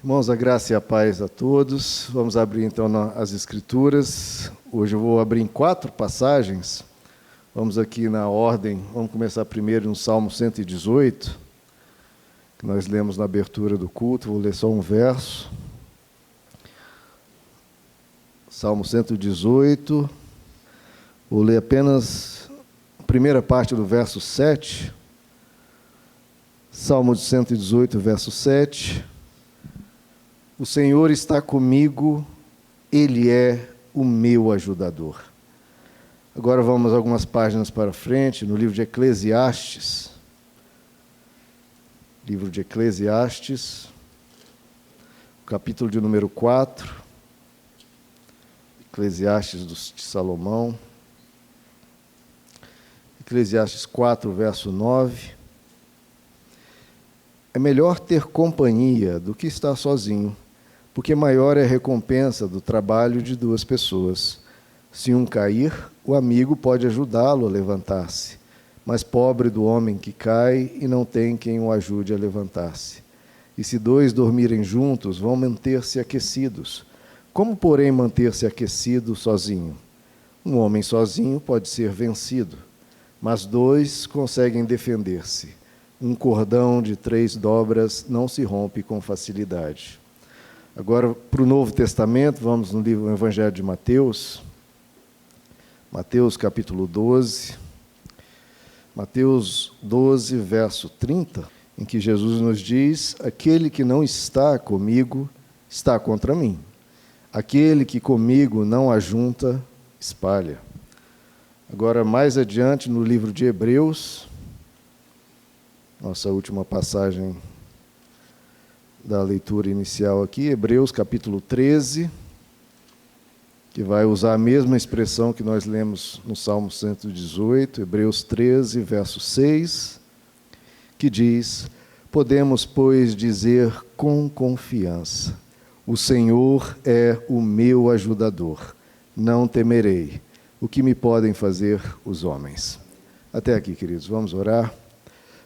Irmãos, a graça e a paz a todos. Vamos abrir então as Escrituras. Hoje eu vou abrir em 4 passagens. Vamos aqui na ordem. Vamos começar primeiro no Salmo 118, que nós lemos na abertura do culto. Vou ler só um verso. Salmo 118. Vou ler apenas a primeira parte do verso 7. Salmo 118, verso 7. O Senhor está comigo, Ele é o meu ajudador. Agora vamos algumas páginas para frente, no livro de Eclesiastes. Livro de Eclesiastes, capítulo de número 4. Eclesiastes de Salomão. Eclesiastes 4, verso 9. É melhor ter companhia do que estar sozinho, porque maior é a recompensa do trabalho de 2 pessoas. Se um cair, o amigo pode ajudá-lo a levantar-se, mas pobre do homem que cai e não tem quem o ajude a levantar-se. E se 2 dormirem juntos, vão manter-se aquecidos. Como, porém, manter-se aquecido sozinho? Um homem sozinho pode ser vencido, mas 2 conseguem defender-se. Um cordão de 3 dobras não se rompe com facilidade. Agora, para o Novo Testamento, vamos no livro do Evangelho de Mateus. Mateus, capítulo 12. Mateus 12, verso 30, em que Jesus nos diz: aquele que não está comigo, está contra mim. Aquele que comigo não ajunta, espalha. Agora, mais adiante, no livro de Hebreus, nossa última passagem da leitura inicial aqui, Hebreus capítulo 13, que vai usar a mesma expressão que nós lemos no Salmo 118, Hebreus 13, verso 6, que diz: podemos, pois, dizer com confiança: o Senhor é o meu ajudador, não temerei o que me podem fazer os homens. Até aqui, queridos, vamos orar.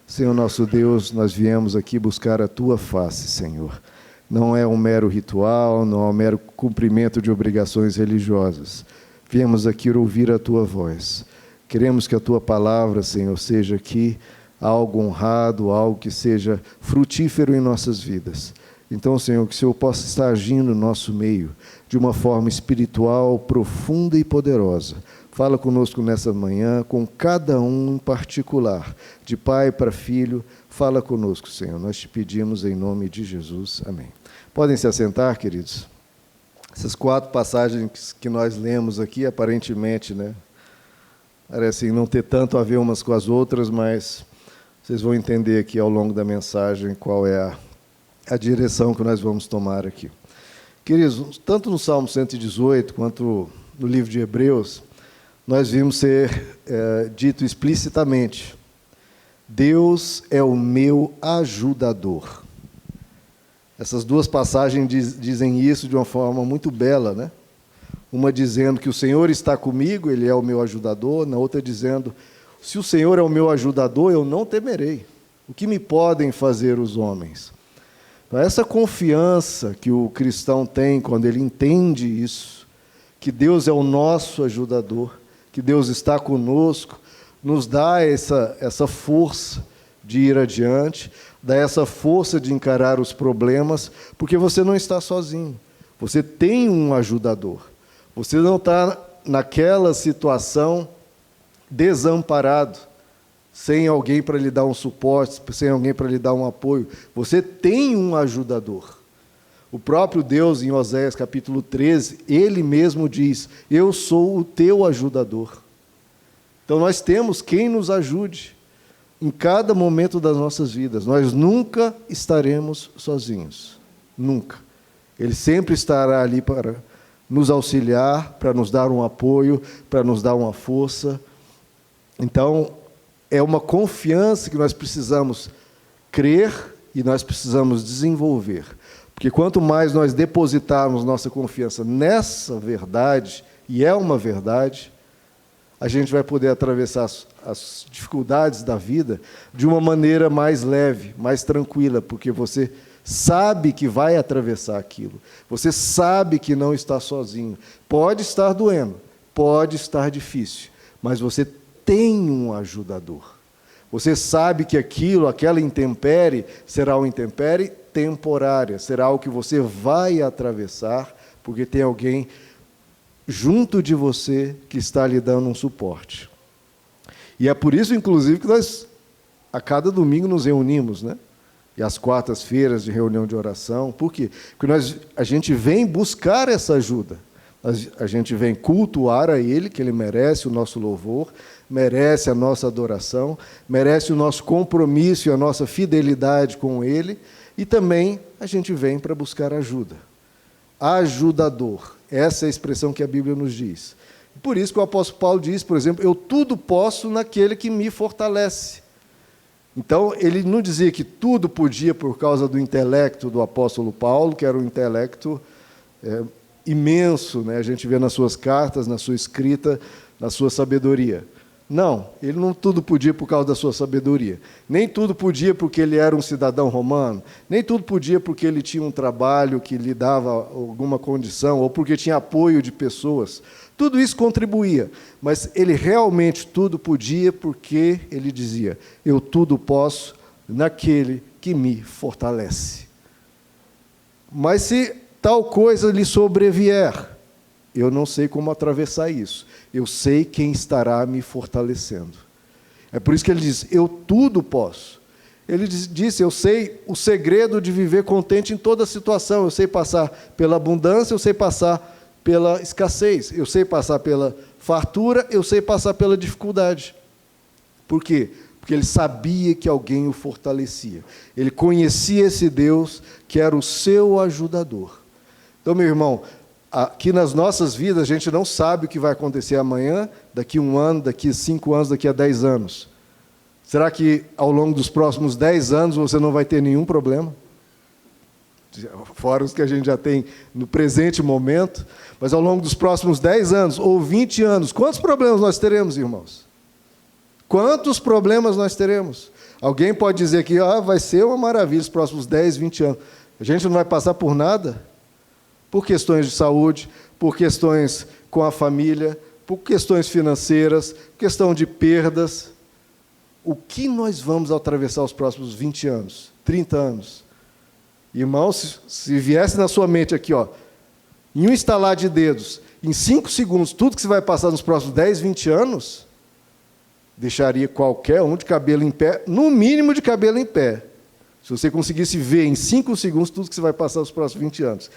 Senhor nosso Deus, nós viemos aqui buscar a Tua face, Senhor. Não é um mero ritual, não é um mero cumprimento de obrigações religiosas. Viemos aqui ouvir a Tua voz. Queremos que a Tua palavra, Senhor, seja aqui algo honrado, algo que seja frutífero em nossas vidas. Então, Senhor, que o Senhor possa estar agindo no nosso meio de uma forma espiritual, profunda e poderosa. Fala conosco nessa manhã, com cada um em particular, de pai para filho. Fala conosco, Senhor. Nós te pedimos em nome de Jesus. Amém. Podem se assentar, queridos. Essas 4 passagens que nós lemos aqui, aparentemente, parecem não ter tanto a ver umas com as outras, mas vocês vão entender aqui ao longo da mensagem qual é a direção que nós vamos tomar aqui. Queridos, tanto no Salmo 118 quanto no livro de Hebreus, nós vimos ser dito explicitamente: Deus é o meu ajudador. Essas 2 passagens dizem isso de uma forma muito bela, Uma dizendo que o Senhor está comigo, Ele é o meu ajudador. Na outra dizendo: se o Senhor é o meu ajudador, eu não temerei. O que me podem fazer os homens? Então, essa confiança que o cristão tem quando ele entende isso, que Deus é o nosso ajudador, que Deus está conosco, nos dá essa força de ir adiante, dá essa força de encarar os problemas, porque você não está sozinho, você tem um ajudador, você não está naquela situação desamparado, sem alguém para lhe dar um suporte, sem alguém para lhe dar um apoio. Você tem um ajudador. O próprio Deus, em Oséias capítulo 13, Ele mesmo diz: eu sou o teu ajudador. Então nós temos quem nos ajude em cada momento das nossas vidas. Nós nunca estaremos sozinhos. Nunca. Ele sempre estará ali para nos auxiliar, para nos dar um apoio, para nos dar uma força. Então, é uma confiança que nós precisamos crer e nós precisamos desenvolver. Porque quanto mais nós depositarmos nossa confiança nessa verdade, e é uma verdade, a gente vai poder atravessar as dificuldades da vida de uma maneira mais leve, mais tranquila, porque você sabe que vai atravessar aquilo. Você sabe que não está sozinho. Pode estar doendo, pode estar difícil, mas você tem um ajudador. Você sabe que aquela intempérie, será uma intempérie temporária, será algo que você vai atravessar, porque tem alguém junto de você que está lhe dando um suporte. E é por isso, inclusive, que nós, a cada domingo, nos reunimos, né? E às quartas-feiras de reunião de oração. Por quê? Porque a gente vem buscar essa ajuda. A gente vem cultuar a Ele, que Ele merece o nosso louvor, merece a nossa adoração, merece o nosso compromisso e a nossa fidelidade com Ele, e também a gente vem para buscar ajuda. Ajudador, essa é a expressão que a Bíblia nos diz. Por isso que o apóstolo Paulo diz, por exemplo, eu tudo posso naquele que me fortalece. Então, ele não dizia que tudo podia por causa do intelecto do apóstolo Paulo, que era um intelecto imenso, né? A gente vê nas suas cartas, na sua escrita, na sua sabedoria. Não, ele não tudo podia por causa da sua sabedoria. Nem tudo podia porque ele era um cidadão romano. Nem tudo podia porque ele tinha um trabalho que lhe dava alguma condição, ou porque tinha apoio de pessoas. Tudo isso contribuía, mas ele realmente tudo podia porque ele dizia, eu tudo posso naquele que me fortalece. Mas se tal coisa lhe sobrevier, eu não sei como atravessar isso. Eu sei quem estará me fortalecendo. É por isso que ele diz, eu tudo posso. Ele disse, eu sei o segredo de viver contente em toda situação. Eu sei passar pela abundância, eu sei passar pela escassez. Eu sei passar pela fartura, eu sei passar pela dificuldade. Por quê? Porque ele sabia que alguém o fortalecia. Ele conhecia esse Deus que era o seu ajudador. Então, meu irmão, aqui nas nossas vidas, a gente não sabe o que vai acontecer amanhã, daqui a 1 ano, daqui a 5 anos, daqui a 10 anos. Será que ao longo dos próximos 10 anos você não vai ter nenhum problema? Fora os que a gente já tem no presente momento, mas ao longo dos próximos 10 anos ou 20 anos, quantos problemas nós teremos, irmãos? Quantos problemas nós teremos? Alguém pode dizer que vai ser uma maravilha os próximos 10, 20 anos. A gente não vai passar por nada? Por questões de saúde, por questões com a família, por questões financeiras, questão de perdas. O que nós vamos atravessar os próximos 20 anos, 30 anos? Irmãos, se viesse na sua mente aqui, em um estalar de dedos, em 5 segundos, tudo que você vai passar nos próximos 10, 20 anos, deixaria qualquer um de cabelo em pé, no mínimo de cabelo em pé. Se você conseguisse ver em 5 segundos tudo que você vai passar nos próximos 20 anos.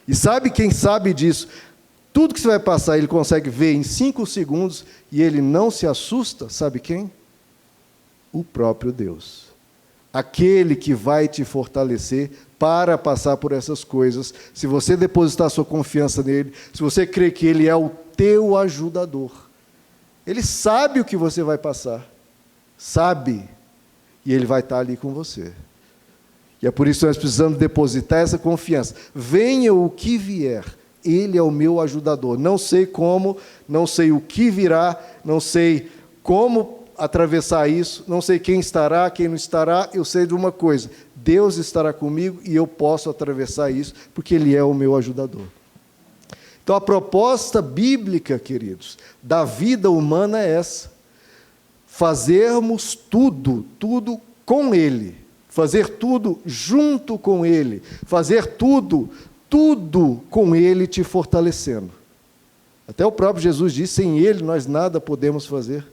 E sabe quem sabe disso? Tudo que você vai passar, ele consegue ver em 5 segundos e ele não se assusta, sabe quem? O próprio Deus. Aquele que vai te fortalecer para passar por essas coisas, se você depositar sua confiança nele, se você crer que ele é o teu ajudador. Ele sabe o que você vai passar, sabe, e ele vai estar ali com você. E é por isso que nós precisamos depositar essa confiança. Venha o que vier, ele é o meu ajudador. Não sei como, não sei o que virá, não sei como atravessar isso, não sei quem estará, quem não estará, eu sei de uma coisa, Deus estará comigo e eu posso atravessar isso, porque Ele é o meu ajudador. Então a proposta bíblica, queridos, da vida humana é essa, fazermos tudo com Ele, fazer tudo junto com Ele, fazer tudo com Ele te fortalecendo. Até o próprio Jesus disse, sem Ele nós nada podemos fazer.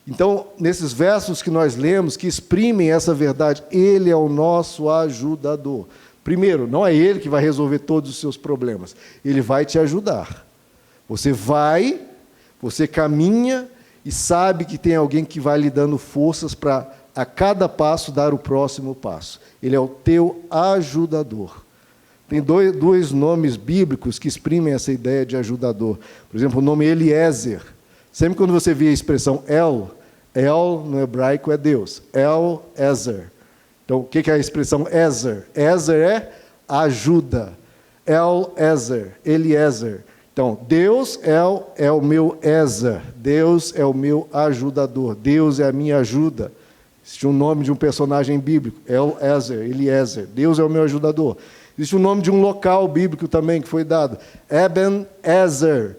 Então, nesses versos que nós lemos, que exprimem essa verdade, Ele é o nosso ajudador. Primeiro, não é Ele que vai resolver todos os seus problemas, Ele vai te ajudar. Você caminha e sabe que tem alguém que vai lhe dando forças para, a cada passo, dar o próximo passo. Ele é o teu ajudador. Tem dois nomes bíblicos que exprimem essa ideia de ajudador. Por exemplo, o nome Eliezer. Sempre quando você vê a expressão El no hebraico é Deus. El-Ezer. Então, o que é a expressão Ezer? Ezer é ajuda. El-Ezer, Eliezer. Então, Deus é o meu Ezer. Deus é o meu ajudador. Deus é a minha ajuda. Existe um nome de um personagem bíblico, Eliezer. Deus é o meu ajudador. Existe o nome de um local bíblico também que foi dado, Ebenezer,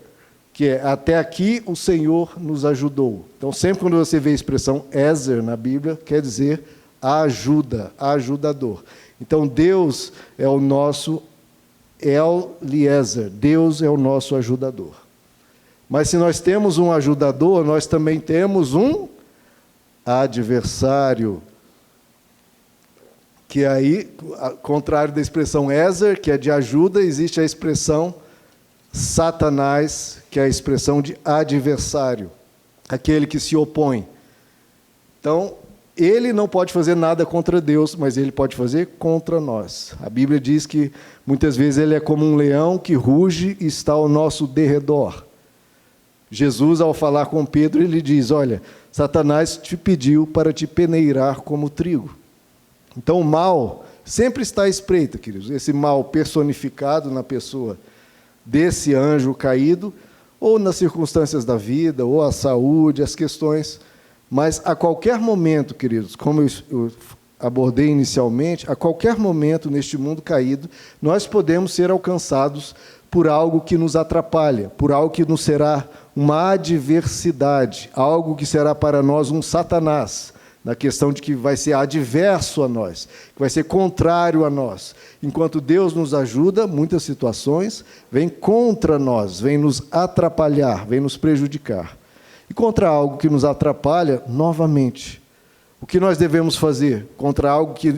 que é até aqui o Senhor nos ajudou. Então, sempre quando você vê a expressão Ezer na Bíblia, quer dizer ajuda, ajudador. Então, Deus é o nosso Eliezer, Deus é o nosso ajudador. Mas se nós temos um ajudador, nós também temos um adversário, que aí, ao contrário da expressão Ezer, que é de ajuda, existe a expressão Satanás, que é a expressão de adversário, aquele que se opõe. Então, ele não pode fazer nada contra Deus, mas ele pode fazer contra nós. A Bíblia diz que, muitas vezes, ele é como um leão que ruge e está ao nosso derredor. Jesus, ao falar com Pedro, ele diz, olha, Satanás te pediu para te peneirar como trigo. Então, o mal sempre está à espreita, queridos. Esse mal personificado na pessoa desse anjo caído, ou nas circunstâncias da vida, ou a saúde, as questões. Mas, a qualquer momento, queridos, como eu abordei inicialmente, a qualquer momento neste mundo caído, nós podemos ser alcançados por algo que nos atrapalha, por algo que nos será uma adversidade, algo que será para nós um Satanás, na questão de que vai ser adverso a nós, que vai ser contrário a nós. Enquanto Deus nos ajuda, muitas situações vêm contra nós, vêm nos atrapalhar, vêm nos prejudicar. E contra algo que nos atrapalha, novamente, o que nós devemos fazer contra algo que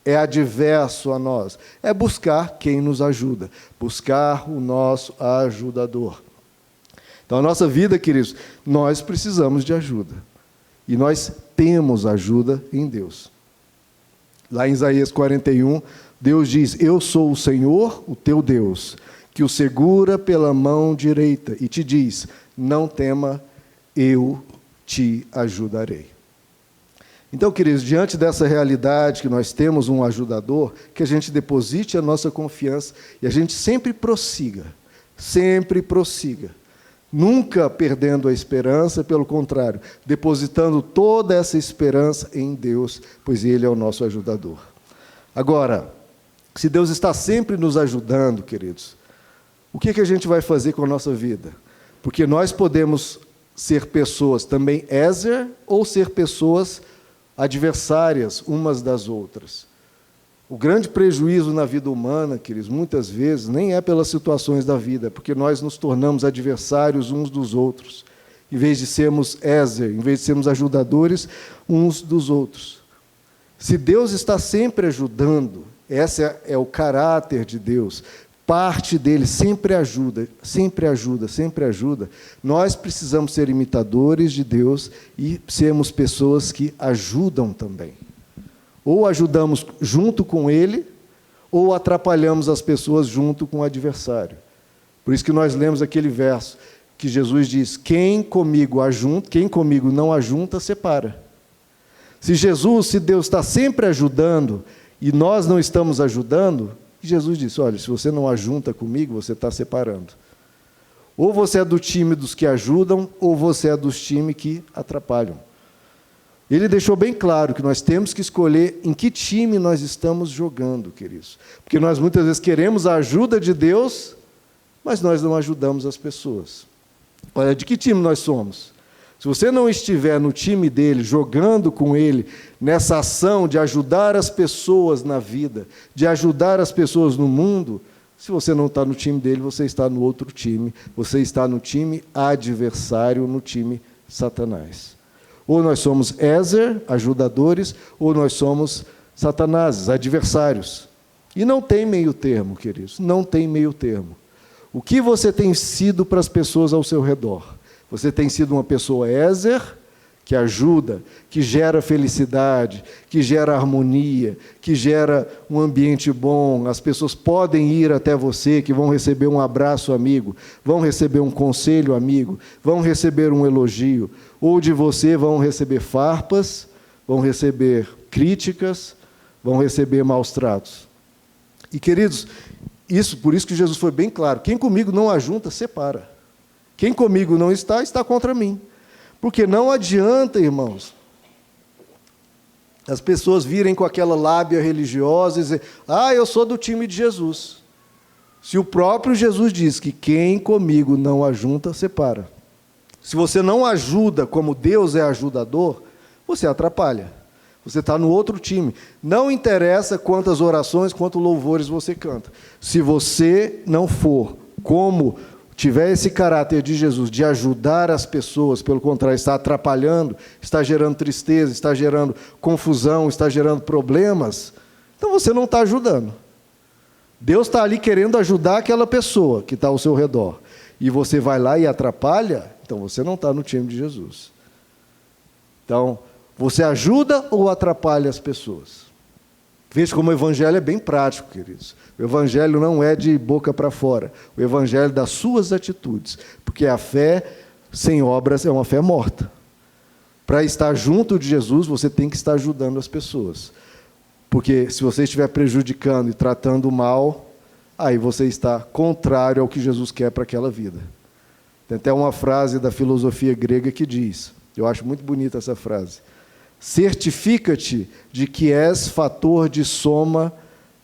é adverso a nós? É buscar quem nos ajuda, buscar o nosso ajudador. Então, a nossa vida, queridos, nós precisamos de ajuda. E nós temos ajuda em Deus. Lá em Isaías 41, Deus diz, eu sou o Senhor, o teu Deus, que o segura pela mão direita e te diz, não tema, eu te ajudarei. Então, queridos, diante dessa realidade que nós temos um ajudador, que a gente deposite a nossa confiança e a gente sempre prossiga, nunca perdendo a esperança, pelo contrário, depositando toda essa esperança em Deus, pois Ele é o nosso ajudador. Agora, se Deus está sempre nos ajudando, queridos, o que a gente vai fazer com a nossa vida? Porque nós podemos ser pessoas também Ezer ou ser pessoas adversárias umas das outras. O grande prejuízo na vida humana, queridos, muitas vezes, nem é pelas situações da vida, é porque nós nos tornamos adversários uns dos outros, em vez de sermos Ezer, em vez de sermos ajudadores uns dos outros. Se Deus está sempre ajudando, esse é o caráter de Deus, parte dele sempre ajuda, nós precisamos ser imitadores de Deus e sermos pessoas que ajudam também. Ou ajudamos junto com ele, ou atrapalhamos as pessoas junto com o adversário. Por isso que nós lemos aquele verso que Jesus diz, quem comigo não ajunta, separa. Se Deus está sempre ajudando, e nós não estamos ajudando, Jesus disse, olha, se você não ajunta comigo, você está separando. Ou você é do time dos que ajudam, ou você é dos times que atrapalham. Ele deixou bem claro que nós temos que escolher em que time nós estamos jogando, queridos. Porque nós muitas vezes queremos a ajuda de Deus, mas nós não ajudamos as pessoas. Olha, de que time nós somos? Se você não estiver no time dele, jogando com ele, nessa ação de ajudar as pessoas na vida, de ajudar as pessoas no mundo, se você não está no time dele, você está no outro time, você está no time adversário, no time Satanás. Ou nós somos Ezer, ajudadores, ou nós somos Satanás, adversários. E não tem meio termo, queridos, não tem meio termo. O que você tem sido para as pessoas ao seu redor? Você tem sido uma pessoa Ezer, que ajuda, que gera felicidade, que gera harmonia, que gera um ambiente bom, as pessoas podem ir até você, que vão receber um abraço amigo, vão receber um conselho amigo, vão receber um elogio, ou de você vão receber farpas, vão receber críticas, vão receber maus tratos. E, queridos, por isso que Jesus foi bem claro, quem comigo não ajunta, separa. Quem comigo não está, está contra mim. Porque não adianta, irmãos, As pessoas virem com aquela lábia religiosa e dizer, eu sou do time de Jesus. Se o próprio Jesus diz que quem comigo não ajunta, separa. Se você não ajuda como Deus é ajudador, você atrapalha. Você está no outro time. Não interessa quantas orações, quantos louvores você canta. Se você não for como tiver esse caráter de Jesus, de ajudar as pessoas, pelo contrário, está atrapalhando, está gerando tristeza, está gerando confusão, está gerando problemas, então você não está ajudando. Deus está ali querendo ajudar aquela pessoa que está ao seu redor. E você vai lá e atrapalha, então você não está no time de Jesus. Então, você ajuda ou atrapalha as pessoas? Veja como o evangelho é bem prático, queridos. O evangelho não é de boca para fora. O evangelho é das suas atitudes. Porque a fé sem obras é uma fé morta. Para estar junto de Jesus, você tem que estar ajudando as pessoas. Porque se você estiver prejudicando e tratando mal, aí você está contrário ao que Jesus quer para aquela vida. Tem até uma frase da filosofia grega que diz, eu acho muito bonita essa frase, certifica-te de que és fator de soma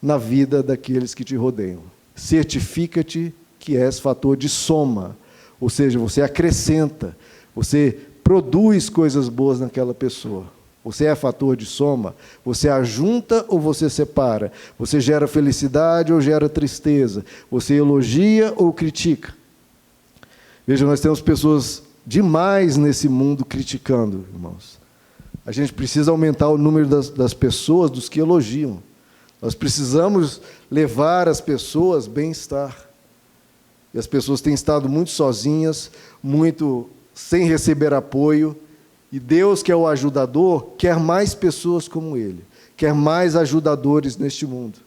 na vida daqueles que te rodeiam. Certifica-te que és fator de soma, ou seja, você acrescenta, você produz coisas boas naquela pessoa. Você é fator de soma, você ajunta ou você separa, você gera felicidade ou gera tristeza, você elogia ou critica. Veja, nós temos pessoas demais nesse mundo criticando, irmãos. A gente precisa aumentar o número das pessoas, dos que elogiam. Nós precisamos levar as pessoas bem-estar. E as pessoas têm estado muito sozinhas, muito sem receber apoio. E Deus, que é o ajudador, quer mais pessoas como Ele. Quer mais ajudadores neste mundo.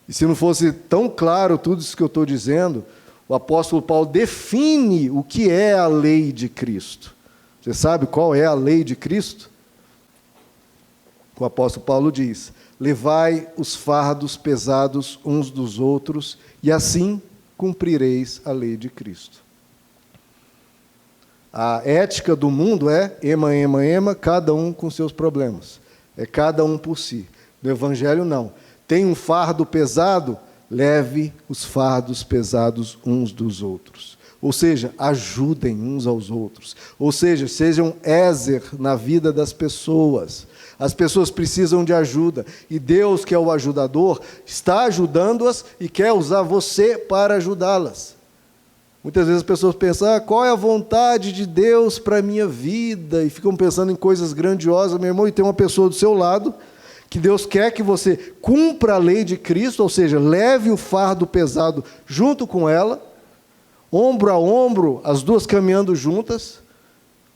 E se não fosse tão claro tudo isso que eu estou dizendo, o apóstolo Paulo define o que é a lei de Cristo. Você sabe qual é a lei de Cristo? O apóstolo Paulo diz, levai os fardos pesados uns dos outros, e assim cumprireis a lei de Cristo. A ética do mundo é ema, ema, ema, cada um com seus problemas. É cada um por si. No Evangelho, não. Tem um fardo pesado, leve os fardos pesados uns dos outros. Ou seja, ajudem uns aos outros. Ou seja, sejam ézer na vida das pessoas. As pessoas precisam de ajuda. E Deus, que é o ajudador, está ajudando-as e quer usar você para ajudá-las. Muitas vezes as pessoas pensam, qual é a vontade de Deus para a minha vida? E ficam pensando em coisas grandiosas, meu irmão, e tem uma pessoa do seu lado, que Deus quer que você cumpra a lei de Cristo, ou seja, leve o fardo pesado junto com ela, ombro a ombro, as duas caminhando juntas,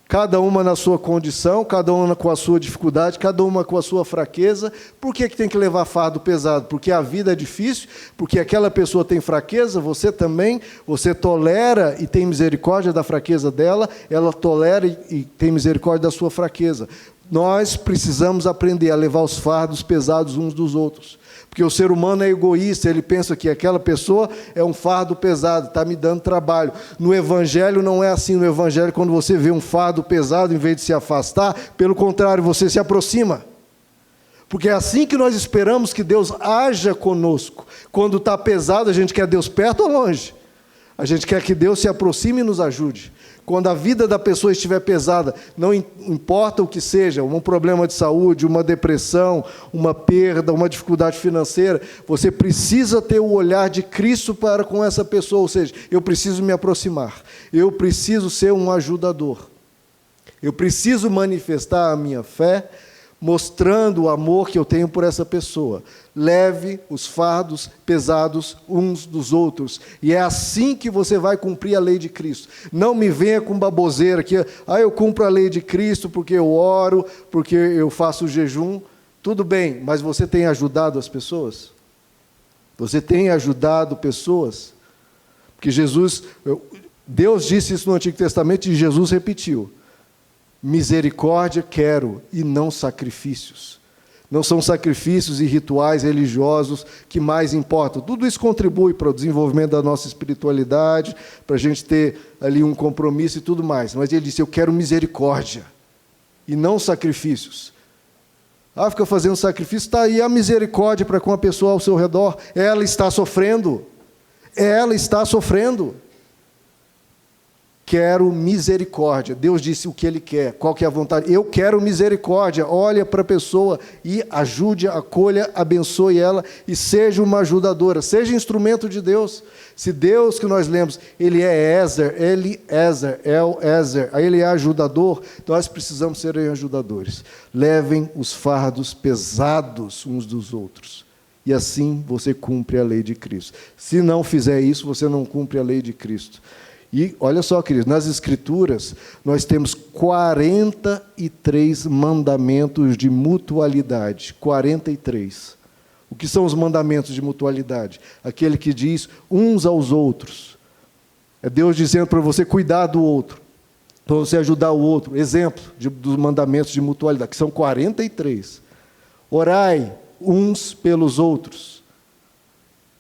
cada uma na sua condição, cada uma com a sua dificuldade, cada uma com a sua fraqueza. Por que tem que levar fardo pesado? Porque a vida é difícil, porque aquela pessoa tem fraqueza, você também, você tolera e tem misericórdia da fraqueza dela, ela tolera e tem misericórdia da sua fraqueza. Nós precisamos aprender a levar os fardos pesados uns dos outros. Porque o ser humano é egoísta, ele pensa que aquela pessoa é um fardo pesado, está me dando trabalho. No Evangelho não é assim. No Evangelho, quando você vê um fardo pesado, em vez de se afastar, pelo contrário, você se aproxima. Porque é assim que nós esperamos que Deus haja conosco. Quando está pesado, a gente quer Deus perto ou longe? A gente quer que Deus se aproxime e nos ajude. Quando a vida da pessoa estiver pesada, não importa o que seja, um problema de saúde, uma depressão, uma perda, uma dificuldade financeira, você precisa ter o olhar de Cristo para com essa pessoa, ou seja, eu preciso me aproximar, eu preciso ser um ajudador, eu preciso manifestar a minha fé, mostrando o amor que eu tenho por essa pessoa. Leve os fardos pesados uns dos outros. E é assim que você vai cumprir a lei de Cristo. Não me venha com baboseira que eu cumpro a lei de Cristo porque eu oro, porque eu faço jejum. Tudo bem, mas você tem ajudado as pessoas? Você tem ajudado pessoas? Porque Deus disse isso no Antigo Testamento e Jesus repetiu. Misericórdia quero e não sacrifícios. Não são sacrifícios e rituais religiosos que mais importam. Tudo isso contribui para o desenvolvimento da nossa espiritualidade, para a gente ter ali um compromisso e tudo mais. Mas ele disse, eu quero misericórdia e não sacrifícios. Ah, fica fazendo sacrifício, está aí a misericórdia para com a pessoa ao seu redor. Ela está sofrendo. Ela está sofrendo. Quero misericórdia. Deus disse o que Ele quer, qual que é a vontade. Eu quero misericórdia. Olha para a pessoa e ajude, acolha, abençoe ela e seja uma ajudadora, seja instrumento de Deus. Se Deus que nós lemos, Ele é Ezer, Ele é ajudador, nós precisamos ser ajudadores. Levem os fardos pesados uns dos outros. E assim você cumpre a lei de Cristo. Se não fizer isso, você não cumpre a lei de Cristo. E olha só, queridos, nas Escrituras, nós temos 43 mandamentos de mutualidade. 43. O que são os mandamentos de mutualidade? Aquele que diz uns aos outros. É Deus dizendo para você cuidar do outro, para você ajudar o outro. Exemplo dos mandamentos de mutualidade, que são 43. Orai uns pelos outros.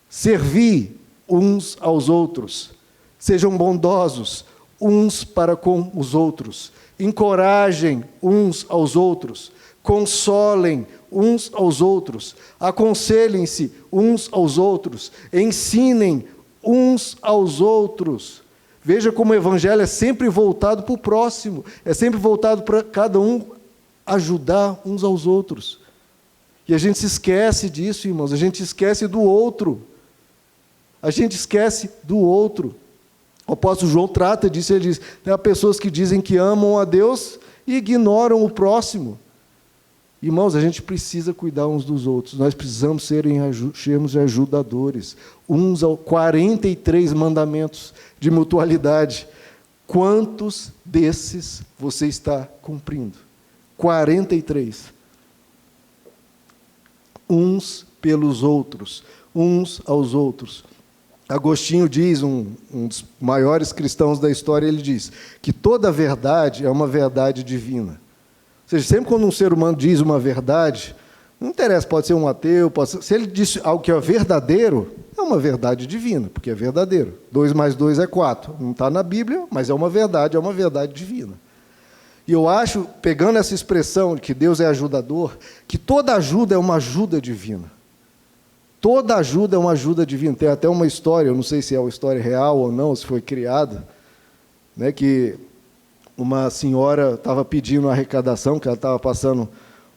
Servi uns aos outros. Sejam bondosos uns para com os outros. Encorajem uns aos outros. Consolem uns aos outros. Aconselhem-se uns aos outros. Ensinem uns aos outros. Veja como o Evangelho é sempre voltado para o próximo. É sempre voltado para cada um ajudar uns aos outros. E a gente se esquece disso, irmãos. A gente esquece do outro. A gente esquece do outro. O apóstolo João trata disso, ele diz, há pessoas que dizem que amam a Deus e ignoram o próximo. Irmãos, a gente precisa cuidar uns dos outros, nós precisamos sermos ajudadores. 43 mandamentos de mutualidade. Quantos desses você está cumprindo? 43. Uns pelos outros, uns aos outros. Agostinho diz, um dos maiores cristãos da história, ele diz que toda verdade é uma verdade divina. Ou seja, sempre quando um ser humano diz uma verdade, não interessa, pode ser um ateu, se ele diz algo que é verdadeiro, é uma verdade divina, porque é verdadeiro. 2 mais 2 é 4. Não está na Bíblia, mas é uma verdade divina. E eu acho, pegando essa expressão de que Deus é ajudador, que toda ajuda é uma ajuda divina. Toda ajuda é uma ajuda divina. Tem até uma história, eu não sei se é uma história real ou não, se foi criada, né, que uma senhora estava pedindo uma arrecadação, que ela estava passando um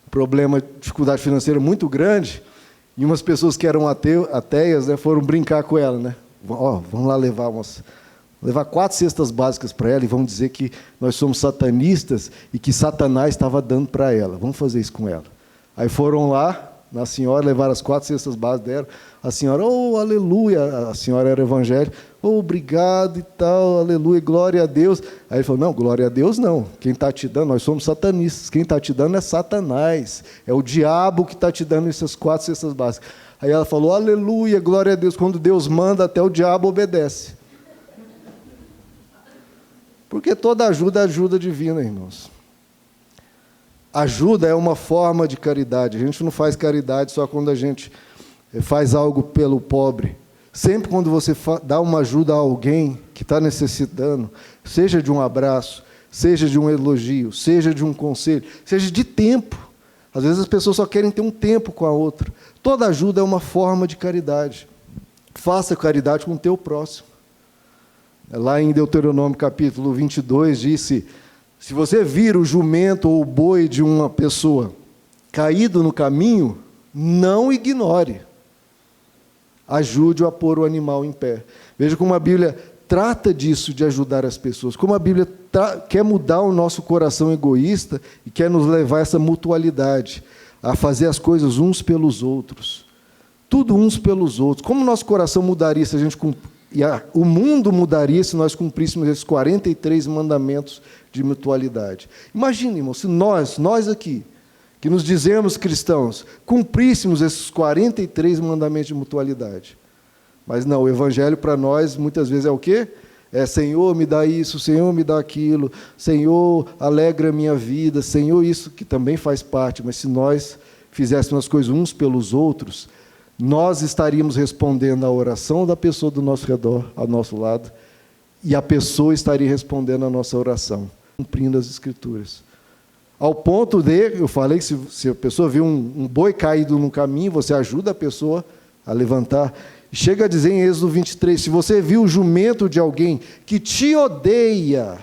problema, dificuldade financeira muito grande, e umas pessoas que eram ateias, né, foram brincar com ela. Né? Vamos lá levar 4 cestas básicas para ela e vamos dizer que nós somos satanistas e que Satanás estava dando para ela. Vamos fazer isso com ela. Aí foram lá, na senhora, levaram as 4 cestas básicas dela, a senhora, aleluia, a senhora era evangélica, obrigado e tal, aleluia, glória a Deus. Aí ele falou, não, glória a Deus não, quem está te dando, nós somos satanistas, quem está te dando é Satanás, é o diabo que está te dando essas 4 cestas básicas. Aí ela falou, aleluia, glória a Deus, quando Deus manda, até o diabo obedece. Porque toda ajuda é ajuda divina, irmãos. Ajuda é uma forma de caridade. A gente não faz caridade só quando a gente faz algo pelo pobre. Sempre quando você dá uma ajuda a alguém que está necessitando, seja de um abraço, seja de um elogio, seja de um conselho, seja de tempo. Às vezes as pessoas só querem ter um tempo com a outra. Toda ajuda é uma forma de caridade. Faça caridade com o teu próximo. Lá em Deuteronômio capítulo 22, disse, se você vir o jumento ou o boi de uma pessoa caído no caminho, não ignore. Ajude-o a pôr o animal em pé. Veja como a Bíblia trata disso, de ajudar as pessoas. Como a Bíblia quer mudar o nosso coração egoísta e quer nos levar a essa mutualidade, a fazer as coisas uns pelos outros. Tudo uns pelos outros. Como o nosso coração mudaria se a gente o mundo mudaria se nós cumpríssemos esses 43 mandamentos de mutualidade. Imagine, irmão, se nós aqui, que nos dizemos cristãos, cumpríssemos esses 43 mandamentos de mutualidade. Mas não, o Evangelho para nós, muitas vezes é o quê? É, Senhor, me dá isso, Senhor, me dá aquilo, Senhor, alegra a minha vida, Senhor, isso que também faz parte, mas se nós fizéssemos as coisas uns pelos outros, nós estaríamos respondendo à oração da pessoa do nosso redor, ao nosso lado, e a pessoa estaria respondendo à nossa oração, cumprindo as Escrituras. Ao ponto de, eu falei que se a pessoa viu um boi caído no caminho, você ajuda a pessoa a levantar. Chega a dizer em Êxodo 23, se você viu o jumento de alguém que te odeia,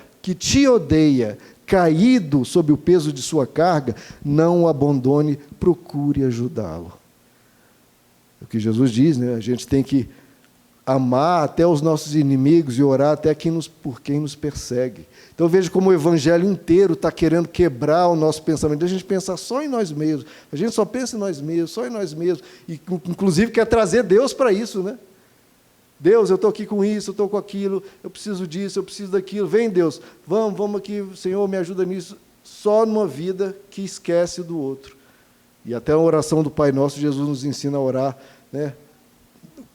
caído sob o peso de sua carga, não o abandone, procure ajudá-lo. É o que Jesus diz, né? A gente tem que amar até os nossos inimigos e orar até por quem nos persegue. Então veja como o evangelho inteiro está querendo quebrar o nosso pensamento. A gente pensa só em nós mesmos. A gente só pensa em nós mesmos, só em nós mesmos. E inclusive quer trazer Deus para isso, né? Deus, eu estou aqui com isso, eu estou com aquilo, eu preciso disso, eu preciso daquilo. Vem, Deus, vamos aqui, Senhor, me ajuda nisso. Só numa vida que esquece do outro. E até a oração do Pai Nosso, Jesus nos ensina a orar, né?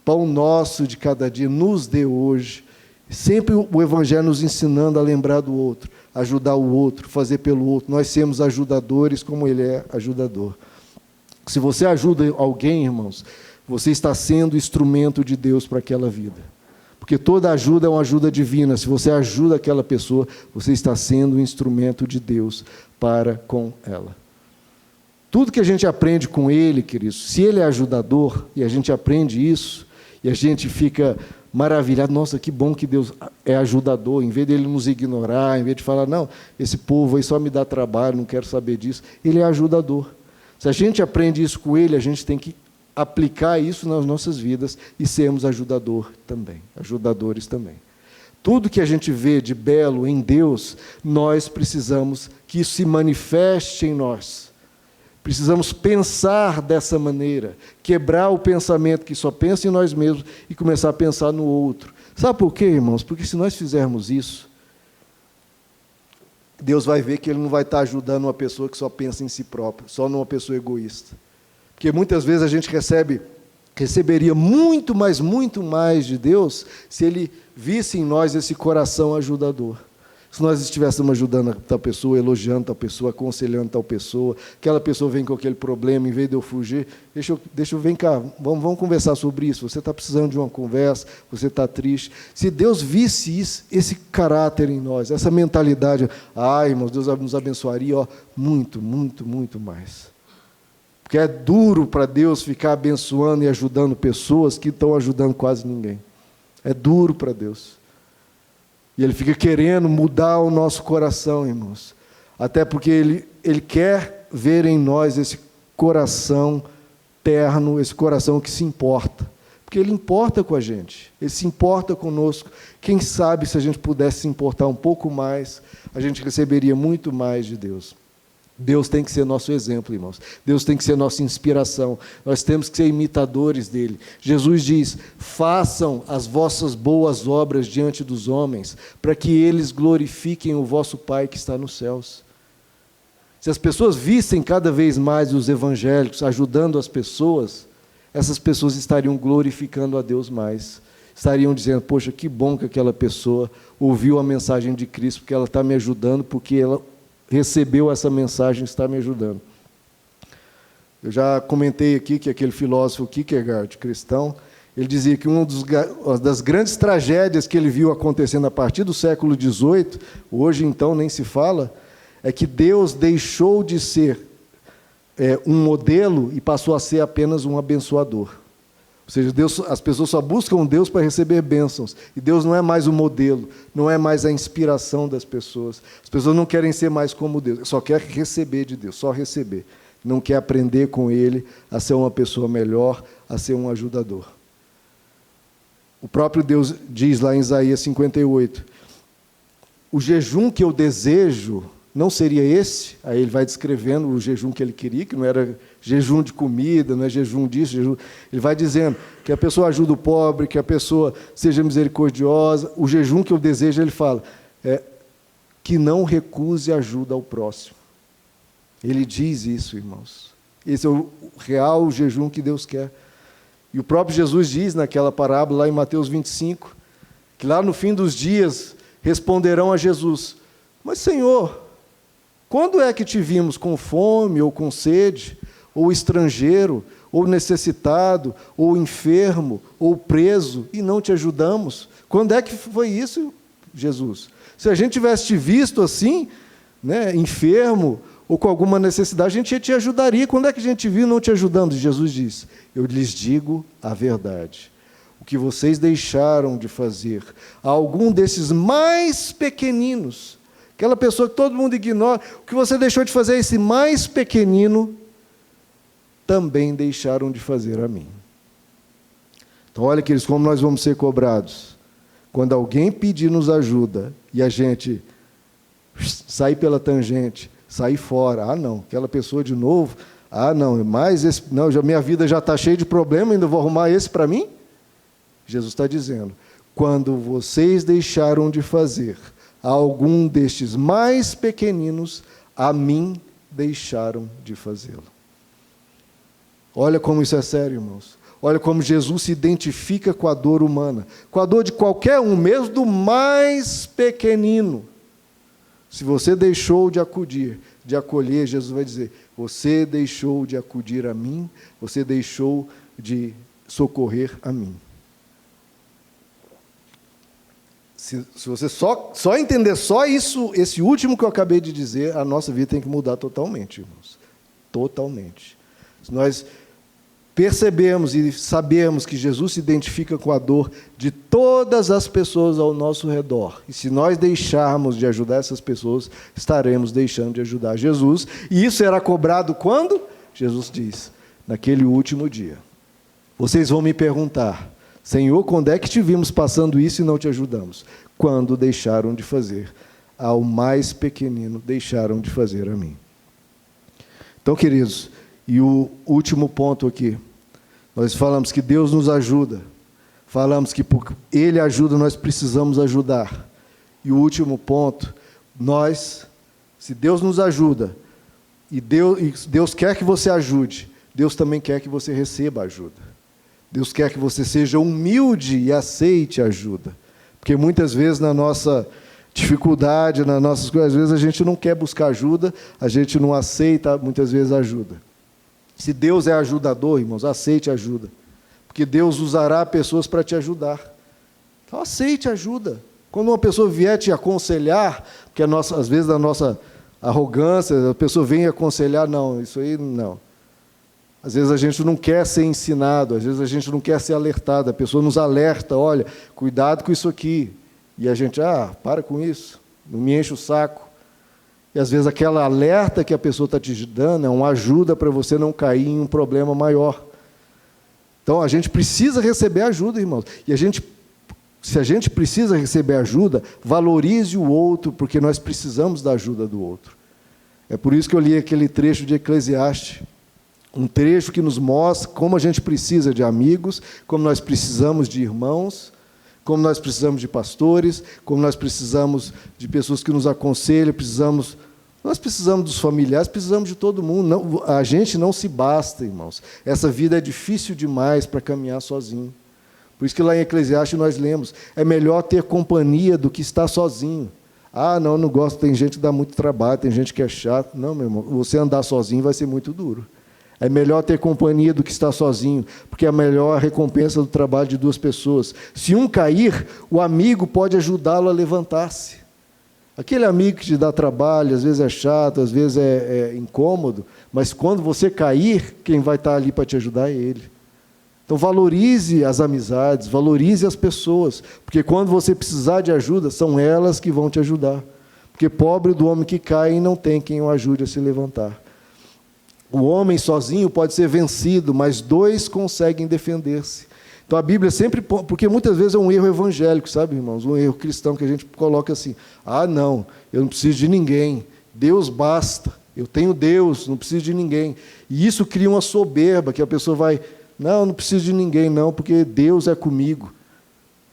Pão nosso de cada dia, nos dê hoje. Sempre o Evangelho nos ensinando a lembrar do outro, ajudar o outro, fazer pelo outro. Nós somos ajudadores como Ele é ajudador. Se você ajuda alguém, irmãos, você está sendo instrumento de Deus para aquela vida. Porque toda ajuda é uma ajuda divina. Se você ajuda aquela pessoa, você está sendo um instrumento de Deus para com ela. Tudo que a gente aprende com Ele, queridos, se Ele é ajudador, e a gente aprende isso, e a gente fica maravilhado, nossa, que bom que Deus é ajudador, em vez dele nos ignorar, em vez de falar, não, esse povo aí só me dá trabalho, não quero saber disso, Ele é ajudador. Se a gente aprende isso com Ele, a gente tem que aplicar isso nas nossas vidas e sermos ajudadores também. Tudo que a gente vê de belo em Deus, nós precisamos que isso se manifeste em nós. Precisamos pensar dessa maneira, quebrar o pensamento que só pensa em nós mesmos e começar a pensar no outro. Sabe por quê, irmãos? Porque se nós fizermos isso, Deus vai ver que Ele não vai estar ajudando uma pessoa que só pensa em si própria, só numa pessoa egoísta. Porque muitas vezes a gente receberia muito mais de Deus se Ele visse em nós esse coração ajudador. Se nós estivéssemos ajudando tal pessoa, elogiando tal pessoa, aconselhando tal pessoa, aquela pessoa vem com aquele problema, em vez de eu fugir, vem cá, vamos conversar sobre isso. Você está precisando de uma conversa, você está triste. Se Deus visse isso, esse caráter em nós, essa mentalidade, irmãos, Deus nos abençoaria muito mais. Porque é duro para Deus ficar abençoando e ajudando pessoas que estão ajudando quase ninguém. É duro para Deus. E Ele fica querendo mudar o nosso coração, irmãos. Até porque Ele quer ver em nós esse coração terno, esse coração que se importa. Porque Ele importa com a gente, Ele se importa conosco. Quem sabe se a gente pudesse se importar um pouco mais, a gente receberia muito mais de Deus. Deus tem que ser nosso exemplo, irmãos. Deus tem que ser nossa inspiração. Nós temos que ser imitadores dele. Jesus diz, façam as vossas boas obras diante dos homens, para que eles glorifiquem o vosso Pai que está nos céus. Se as pessoas vissem cada vez mais os evangélicos ajudando as pessoas, essas pessoas estariam glorificando a Deus mais. Estariam dizendo, poxa, que bom que aquela pessoa ouviu a mensagem de Cristo, porque ela está me ajudando, porque ela recebeu essa mensagem, está me ajudando. Eu já comentei aqui que aquele filósofo Kierkegaard, cristão, ele dizia que uma das grandes tragédias que ele viu acontecendo a partir do século XVIII, hoje então nem se fala, é que Deus deixou de ser um modelo e passou a ser apenas um abençoador. Ou seja, as pessoas só buscam Deus para receber bênçãos. E Deus não é mais o modelo, não é mais a inspiração das pessoas. As pessoas não querem ser mais como Deus, só querem receber de Deus, só receber. Não quer aprender com Ele a ser uma pessoa melhor, a ser um ajudador. O próprio Deus diz lá em Isaías 58, o jejum que eu desejo não seria esse? Aí ele vai descrevendo o jejum que ele queria, que não era jejum de comida, não é jejum disso, jejum. Ele vai dizendo que a pessoa ajuda o pobre, que a pessoa seja misericordiosa. O jejum que eu desejo, ele fala, que não recuse ajuda ao próximo. Ele diz isso, irmãos. Esse é o real jejum que Deus quer. E o próprio Jesus diz naquela parábola, lá em Mateus 25, que lá no fim dos dias responderão a Jesus, mas Senhor, quando é que te vimos com fome ou com sede, ou estrangeiro, ou necessitado, ou enfermo, ou preso, e não te ajudamos? Quando é que foi isso, Jesus? Se a gente tivesse te visto assim, né, enfermo, ou com alguma necessidade, a gente te ajudaria. Quando é que a gente viu não te ajudando? E Jesus diz: eu lhes digo a verdade. O que vocês deixaram de fazer a algum desses mais pequeninos, aquela pessoa que todo mundo ignora, o que você deixou de fazer a esse mais pequenino, também deixaram de fazer a mim. Então, olha, queridos, como nós vamos ser cobrados. Quando alguém pedir-nos ajuda e a gente sair pela tangente, sair fora, não, aquela pessoa de novo, não, mais esse, não, minha vida já está cheia de problema, ainda vou arrumar esse para mim? Jesus está dizendo: quando vocês deixaram de fazer a algum destes mais pequeninos, a mim deixaram de fazê-lo. Olha como isso é sério, irmãos. Olha como Jesus se identifica com a dor humana, com a dor de qualquer um, mesmo do mais pequenino. Se você deixou de acudir, de acolher, Jesus vai dizer: você deixou de acudir a mim, você deixou de socorrer a mim. Se você só entender só isso, esse último que eu acabei de dizer, a nossa vida tem que mudar totalmente, irmãos. Totalmente. Se nós percebemos e sabemos que Jesus se identifica com a dor de todas as pessoas ao nosso redor, e se nós deixarmos de ajudar essas pessoas, estaremos deixando de ajudar Jesus, e isso será cobrado quando? Jesus diz: naquele último dia. Vocês vão me perguntar: Senhor, quando é que te vimos passando isso e não te ajudamos? Quando deixaram de fazer ao mais pequenino, deixaram de fazer a mim. Então, queridos, e o último ponto aqui, nós falamos que Deus nos ajuda, falamos que por Ele ajuda, nós precisamos ajudar. E o último ponto, se Deus nos ajuda, e Deus quer que você ajude, Deus também quer que você receba ajuda. Deus quer que você seja humilde e aceite ajuda. Porque muitas vezes na nossa dificuldade, nas nossas coisas, às vezes a gente não quer buscar ajuda, a gente não aceita muitas vezes ajuda. Se Deus é ajudador, irmãos, aceite ajuda. Porque Deus usará pessoas para te ajudar. Então aceite ajuda. Quando uma pessoa vier te aconselhar, porque às vezes na nossa arrogância, a pessoa vem aconselhar, não, isso aí não. Às vezes a gente não quer ser ensinado, às vezes a gente não quer ser alertado, a pessoa nos alerta: olha, cuidado com isso aqui. E a gente, para com isso, não me enche o saco. E às vezes aquela alerta que a pessoa está te dando é uma ajuda para você não cair em um problema maior. Então a gente precisa receber ajuda, irmãos. E se a gente precisa receber ajuda, valorize o outro, porque nós precisamos da ajuda do outro. É por isso que eu li aquele trecho de Eclesiastes. Um trecho que nos mostra como a gente precisa de amigos, como nós precisamos de irmãos, como nós precisamos de pastores, como nós precisamos de pessoas que nos aconselham, nós precisamos dos familiares, precisamos de todo mundo. A gente não se basta, irmãos. Essa vida é difícil demais para caminhar sozinho. Por isso que lá em Eclesiastes nós lemos: é melhor ter companhia do que estar sozinho. Não gosto, tem gente que dá muito trabalho, tem gente que é chato. Não, meu irmão, você andar sozinho vai ser muito duro. É melhor ter companhia do que estar sozinho, porque é a melhor recompensa do trabalho de duas pessoas. Se um cair, o amigo pode ajudá-lo a levantar-se. Aquele amigo que te dá trabalho, às vezes é chato, às vezes é incômodo, mas quando você cair, quem vai estar ali para te ajudar é ele. Então valorize as amizades, valorize as pessoas, porque quando você precisar de ajuda, são elas que vão te ajudar. Porque pobre do homem que cai e não tem quem o ajude a se levantar. O homem sozinho pode ser vencido, mas dois conseguem defender-se. Então a Bíblia sempre... Porque muitas vezes é um erro evangélico, sabe, irmãos? Um erro cristão que a gente coloca assim: não, eu não preciso de ninguém, Deus basta, eu tenho Deus, não preciso de ninguém. E isso cria uma soberba, que a pessoa vai: não preciso de ninguém não, porque Deus é comigo.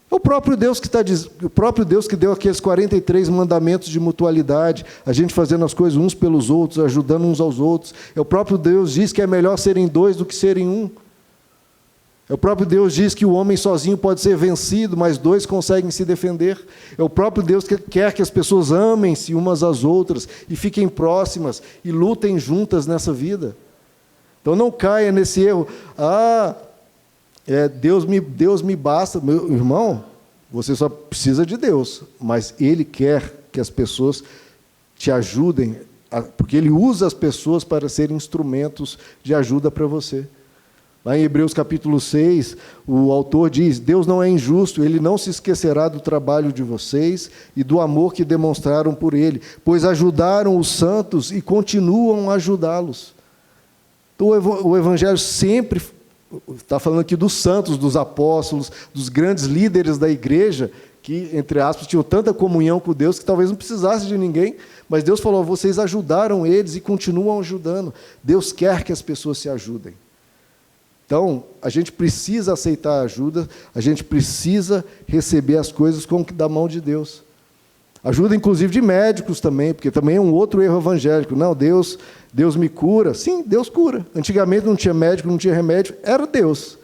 É o próprio Deus que deu aqueles 43 mandamentos de mutualidade, a gente fazendo as coisas uns pelos outros, ajudando uns aos outros. É o próprio Deus que diz que é melhor serem dois do que serem um. É o próprio Deus que diz que o homem sozinho pode ser vencido, mas dois conseguem se defender. É o próprio Deus que quer que as pessoas amem-se umas às outras e fiquem próximas e lutem juntas nessa vida. Então não caia nesse erro: Deus me basta. Meu irmão, você só precisa de Deus, mas Ele quer que as pessoas te ajudem porque Ele usa as pessoas para serem instrumentos de ajuda para você. Lá em Hebreus capítulo 6, o autor diz: Deus não é injusto, Ele não se esquecerá do trabalho de vocês e do amor que demonstraram por Ele, pois ajudaram os santos e continuam a ajudá-los. Então, o Evangelho sempre está falando aqui dos santos, dos apóstolos, dos grandes líderes da igreja, que, entre aspas, tinham tanta comunhão com Deus que talvez não precisasse de ninguém, mas Deus falou: vocês ajudaram eles e continuam ajudando. Deus quer que as pessoas se ajudem. Então, a gente precisa aceitar a ajuda, a gente precisa receber as coisas como que da mão de Deus. Ajuda, inclusive, de médicos também, porque também é um outro erro evangélico. Não, Deus me cura. Sim, Deus cura. Antigamente não tinha médico, não tinha remédio, era Deus.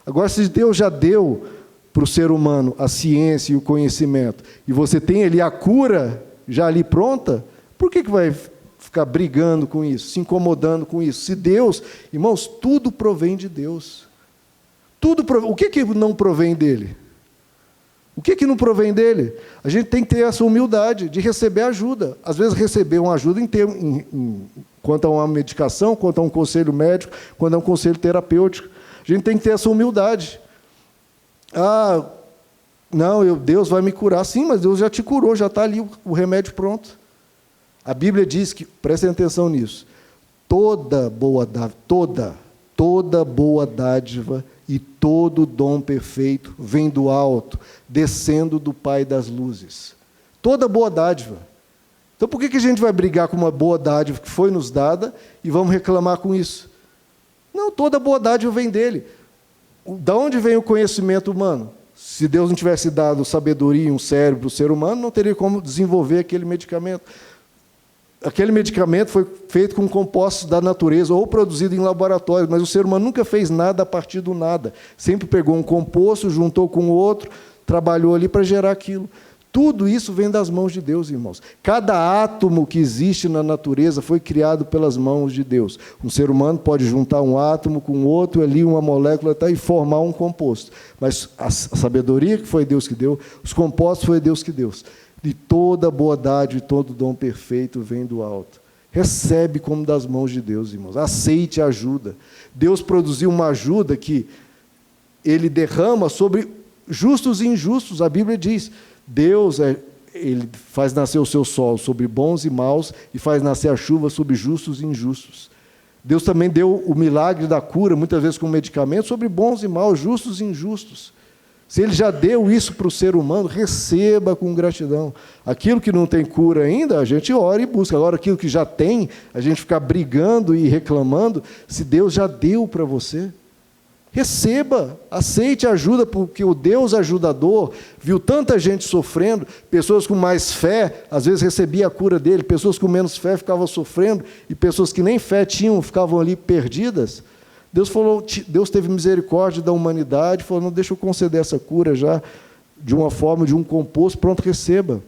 Agora, se Deus já deu para o ser humano a ciência e o conhecimento, e você tem ali a cura já ali pronta, por que vai ficar brigando com isso, se incomodando com isso? Se Deus, irmãos, tudo provém de Deus. O que não provém dele? O que não provém dele? A gente tem que ter essa humildade de receber ajuda. Às vezes receber uma ajuda quanto a uma medicação, quanto a um conselho médico, quanto a um conselho terapêutico. A gente tem que ter essa humildade. Não, Deus vai me curar. Sim, mas Deus já te curou, já está ali o remédio pronto. A Bíblia diz que, prestem atenção nisso, toda boa dádiva e todo dom perfeito vem do alto, descendo do Pai das luzes. Toda boa dádiva. Então, por que a gente vai brigar com uma boa dádiva que foi nos dada e vamos reclamar com isso? Não, toda boa dádiva vem dele. Da onde vem o conhecimento humano? Se Deus não tivesse dado sabedoria e um cérebro para o ser humano, não teria como desenvolver aquele medicamento. Aquele medicamento foi feito com compostos da natureza ou produzido em laboratório, mas o ser humano nunca fez nada a partir do nada. Sempre pegou um composto, juntou com o outro, trabalhou ali para gerar aquilo. Tudo isso vem das mãos de Deus, irmãos. Cada átomo que existe na natureza foi criado pelas mãos de Deus. Um ser humano pode juntar um átomo com outro, ali uma molécula e formar um composto. Mas a sabedoria que foi Deus que deu, os compostos foi Deus que deu. E toda bondade e todo dom perfeito vem do alto. Recebe como das mãos de Deus, irmãos. Aceite a ajuda. Deus produziu uma ajuda que Ele derrama sobre justos e injustos. A Bíblia diz: Deus, Ele faz nascer o seu sol sobre bons e maus e faz nascer a chuva sobre justos e injustos. Deus também deu o milagre da cura, muitas vezes com medicamento, sobre bons e maus, justos e injustos. Se Ele já deu isso para o ser humano, receba com gratidão. Aquilo que não tem cura ainda, a gente ora e busca. Agora, aquilo que já tem, a gente ficar brigando e reclamando, se Deus já deu para você, receba, aceite a ajuda, porque o Deus ajudador viu tanta gente sofrendo, pessoas com mais fé, às vezes recebia a cura dele, pessoas com menos fé ficavam sofrendo, e pessoas que nem fé tinham ficavam ali perdidas. Deus teve misericórdia da humanidade, falou: não, deixa eu conceder essa cura já, de uma forma, de um composto, pronto, receba.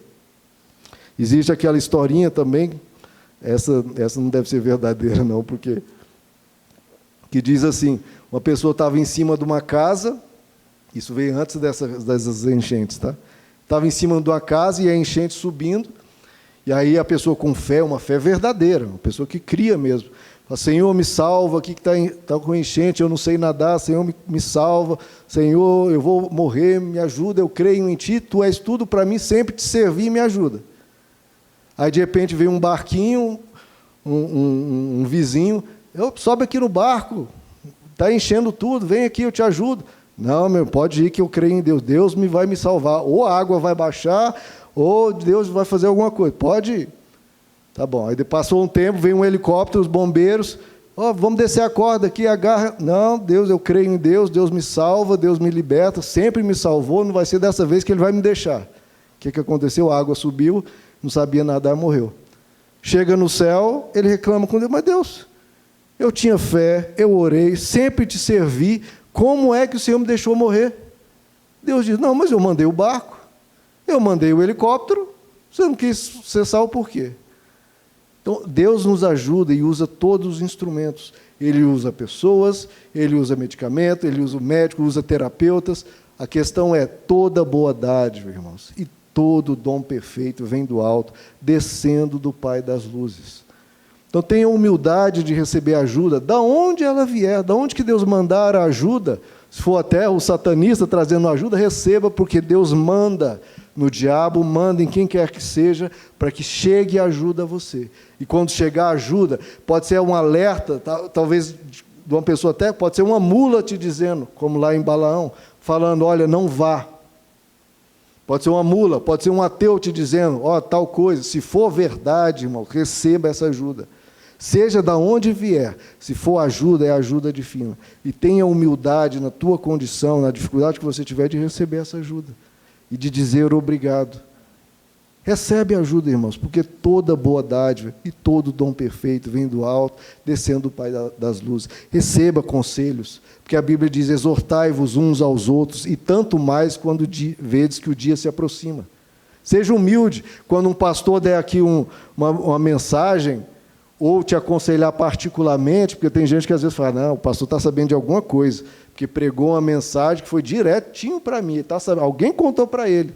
Existe aquela historinha também, essa não deve ser verdadeira não, porque que diz assim: uma pessoa estava em cima de uma casa, isso veio antes dessas enchentes, tá? Estava em cima de uma casa e a enchente subindo, e aí a pessoa com fé, uma fé verdadeira, uma pessoa que cria mesmo, fala: Senhor, me salva, aqui que está com enchente, eu não sei nadar, Senhor, me salva, Senhor, eu vou morrer, me ajuda, eu creio em Ti, Tu és tudo para mim, sempre te servir e me ajuda. Aí, de repente, veio um barquinho, um vizinho: sobe aqui no barco, está enchendo tudo, vem aqui, eu te ajudo. Não, pode ir que eu creio em Deus, Deus vai me salvar, ou a água vai baixar, ou Deus vai fazer alguma coisa, pode ir. Tá bom, aí passou um tempo, veio um helicóptero, os bombeiros: vamos descer a corda aqui, agarra. Não, Deus, eu creio em Deus, Deus me salva, Deus me liberta, sempre me salvou, não vai ser dessa vez que Ele vai me deixar. O que aconteceu? A água subiu, não sabia nadar, morreu. Chega no céu, ele reclama com Deus: mas Deus, eu tinha fé, eu orei, sempre te servi, como é que o Senhor me deixou morrer? Deus diz: não, mas eu mandei o barco, eu mandei o helicóptero, você não quis ser salvo por quê? Então, Deus nos ajuda e usa todos os instrumentos. Ele usa pessoas, Ele usa medicamento, Ele usa o médico, usa terapeutas. A questão é: toda boa dádiva, irmãos, e todo dom perfeito vem do alto, descendo do Pai das luzes. Então tenha humildade de receber ajuda, da onde ela vier, da onde que Deus mandar a ajuda. Se for até o satanista trazendo ajuda, receba, porque Deus manda no diabo, manda em quem quer que seja, para que chegue ajuda a você. E quando chegar ajuda, pode ser um alerta, talvez de uma pessoa até, pode ser uma mula te dizendo, como lá em Balaão, falando, olha, não vá. Pode ser uma mula, pode ser um ateu te dizendo, ó, tal coisa. Se for verdade, irmão, receba essa ajuda. Seja da onde vier, se for ajuda, é ajuda divina. E tenha humildade na tua condição, na dificuldade que você tiver de receber essa ajuda. E de dizer obrigado. Recebe ajuda, irmãos, porque toda boa dádiva e todo dom perfeito vem do alto, descendo do Pai das luzes. Receba conselhos, porque a Bíblia diz, exortai-vos uns aos outros, e tanto mais quando vedes que o dia se aproxima. Seja humilde, quando um pastor der aqui uma mensagem, ou te aconselhar particularmente, porque tem gente que às vezes fala, não, o pastor está sabendo de alguma coisa, porque pregou uma mensagem que foi direitinho para mim, alguém contou para ele.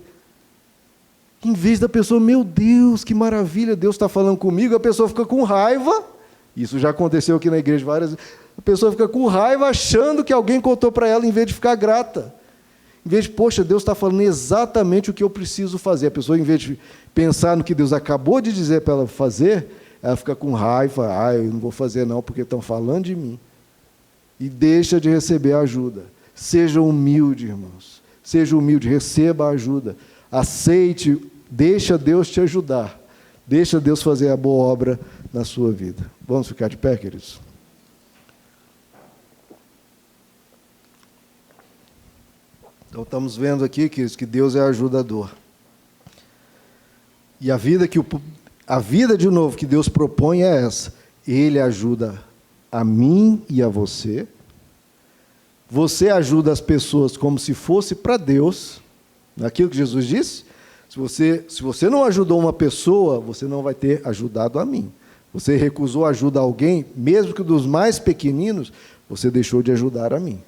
Em vez da pessoa, meu Deus, que maravilha, Deus está falando comigo, a pessoa fica com raiva, isso já aconteceu aqui na igreja várias vezes, a pessoa fica com raiva achando que alguém contou para ela, em vez de ficar grata. Em vez de, poxa, Deus está falando exatamente o que eu preciso fazer. A pessoa, em vez de pensar no que Deus acabou de dizer para ela fazer, ela fica com raiva, eu não vou fazer não, porque estão falando de mim. E deixa de receber ajuda. Seja humilde, irmãos. Seja humilde, receba a ajuda. Aceite, deixa Deus te ajudar. Deixa Deus fazer a boa obra na sua vida. Vamos ficar de pé, queridos? Então, estamos vendo aqui, queridos, que Deus é ajudador. E a vida de novo que Deus propõe é essa. Ele ajuda a mim e a você. Você ajuda as pessoas como se fosse para Deus. Naquilo que Jesus disse. Se você não ajudou uma pessoa, você não vai ter ajudado a mim. Você recusou ajuda a alguém, mesmo que dos mais pequeninos, você deixou de ajudar a mim.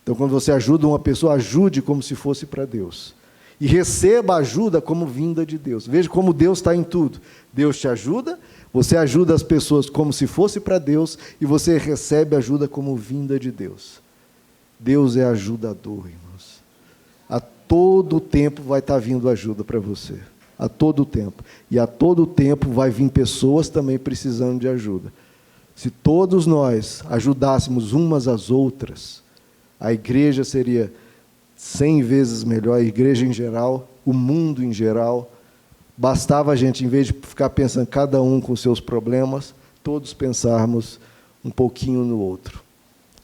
Então, quando você ajuda uma pessoa, ajude como se fosse para Deus. E receba ajuda como vinda de Deus. Veja como Deus está em tudo. Deus te ajuda, você ajuda as pessoas como se fosse para Deus, e você recebe ajuda como vinda de Deus. Deus é ajudador, irmãos. A todo tempo vai estar vindo ajuda para você. A todo tempo. E a todo tempo vai vir pessoas também precisando de ajuda. Se todos nós ajudássemos umas às outras, a igreja seria 100 vezes melhor, a igreja em geral, o mundo em geral. Bastava a gente, em vez de ficar pensando cada um com seus problemas, todos pensarmos um pouquinho no outro.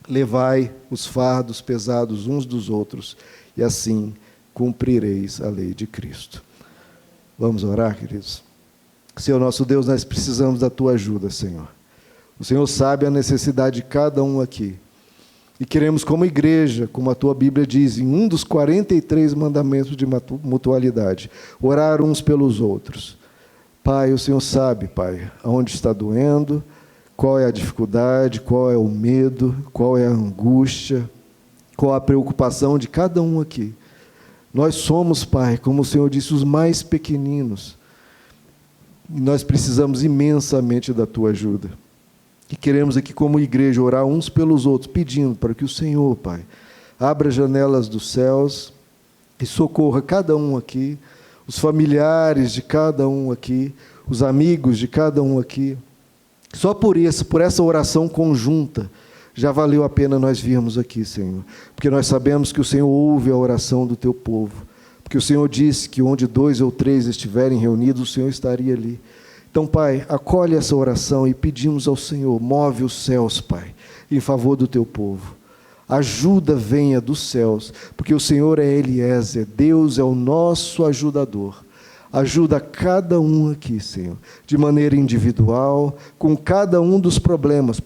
Levai os fardos pesados uns dos outros, e assim cumprireis a lei de Cristo. Vamos orar, queridos? Senhor nosso Deus, nós precisamos da Tua ajuda, Senhor. O Senhor sabe a necessidade de cada um aqui. E queremos, como igreja, como a Tua Bíblia diz, em um dos 43 mandamentos de mutualidade, orar uns pelos outros. Pai, o Senhor sabe, Pai, aonde está doendo, qual é a dificuldade, qual é o medo, qual é a angústia, qual a preocupação de cada um aqui. Nós somos, Pai, como o Senhor disse, os mais pequeninos. E nós precisamos imensamente da Tua ajuda. E queremos aqui, como igreja, orar uns pelos outros, pedindo para que o Senhor, Pai, abra as janelas dos céus e socorra cada um aqui, os familiares de cada um aqui, os amigos de cada um aqui. Só por essa oração conjunta, já valeu a pena nós virmos aqui, Senhor. Porque nós sabemos que o Senhor ouve a oração do Teu povo. Porque o Senhor disse que onde 2 ou 3 estiverem reunidos, o Senhor estaria ali. Então, Pai, acolhe essa oração e pedimos ao Senhor, move os céus, Pai, em favor do Teu povo. Ajuda venha dos céus, porque o Senhor é Eliezer, Deus é o nosso ajudador. Ajuda cada um aqui, Senhor, de maneira individual, com cada um dos problemas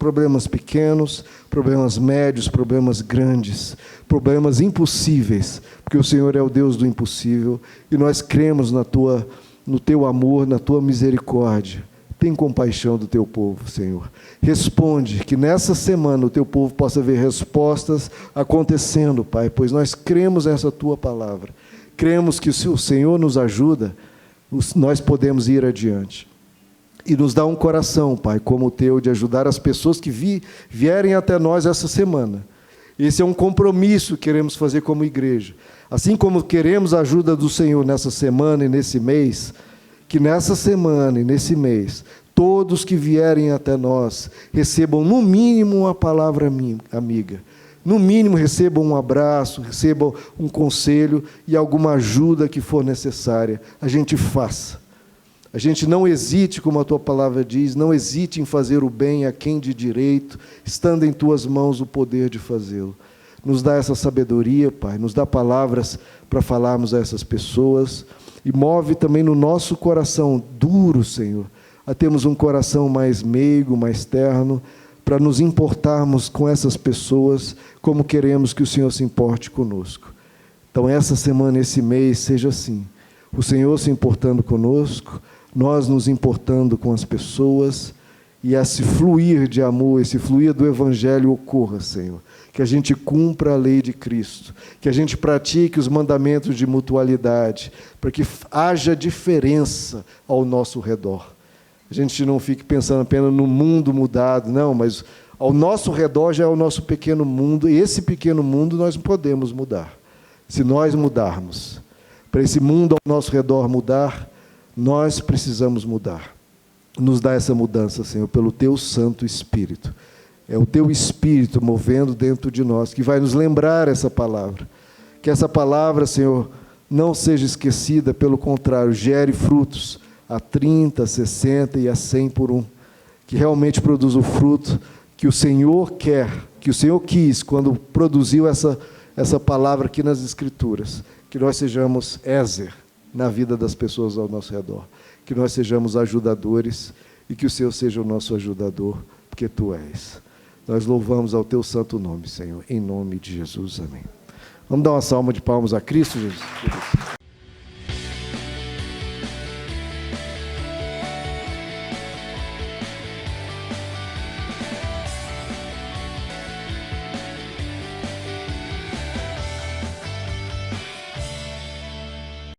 pequenos, problemas médios, problemas grandes, problemas impossíveis, porque o Senhor é o Deus do impossível, e nós cremos no Teu amor, na Tua misericórdia. Tem compaixão do Teu povo, Senhor. Responde, que nessa semana o Teu povo possa ver respostas acontecendo, Pai, pois nós cremos nessa Tua palavra. Cremos que se o Senhor nos ajuda, nós podemos ir adiante. E nos dá um coração, Pai, como o Teu, de ajudar as pessoas que vierem até nós essa semana. Esse é um compromisso que queremos fazer como igreja. Assim como queremos a ajuda do Senhor nessa semana e nesse mês, que nessa semana e nesse mês, todos que vierem até nós recebam no mínimo uma palavra amiga. No mínimo recebam um abraço, recebam um conselho e alguma ajuda que for necessária. A gente faça. A gente não hesite, como a Tua palavra diz, não hesite em fazer o bem a quem de direito, estando em Tuas mãos o poder de fazê-lo. Nos dá essa sabedoria, Pai, nos dá palavras para falarmos a essas pessoas e move também no nosso coração duro, Senhor, a termos um coração mais meigo, mais terno, para nos importarmos com essas pessoas como queremos que o Senhor se importe conosco. Então, essa semana, esse mês, seja assim. O Senhor se importando conosco, nós nos importando com as pessoas, e esse fluir de amor, esse fluir do Evangelho ocorra, Senhor. Que a gente cumpra a lei de Cristo, que a gente pratique os mandamentos de mutualidade, para que haja diferença ao nosso redor. A gente não fique pensando apenas no mundo mudado, não, mas ao nosso redor já é o nosso pequeno mundo, e esse pequeno mundo nós podemos mudar. Se nós mudarmos, para esse mundo ao nosso redor mudar, nós precisamos mudar. Nos dá essa mudança, Senhor, pelo Teu Santo Espírito. É o Teu Espírito movendo dentro de nós, que vai nos lembrar essa palavra. Que essa palavra, Senhor, não seja esquecida, pelo contrário, gere frutos a 30, a 60 e a 100 por um. Que realmente produza o fruto que o Senhor quer, que o Senhor quis, quando produziu essa palavra aqui nas Escrituras. Que nós sejamos Ézer na vida das pessoas ao nosso redor. Que nós sejamos ajudadores e que o Senhor seja o nosso ajudador, porque Tu és. Nós louvamos ao Teu santo nome, Senhor, em nome de Jesus. Amém. Vamos dar uma salva de palmas a Cristo, Jesus.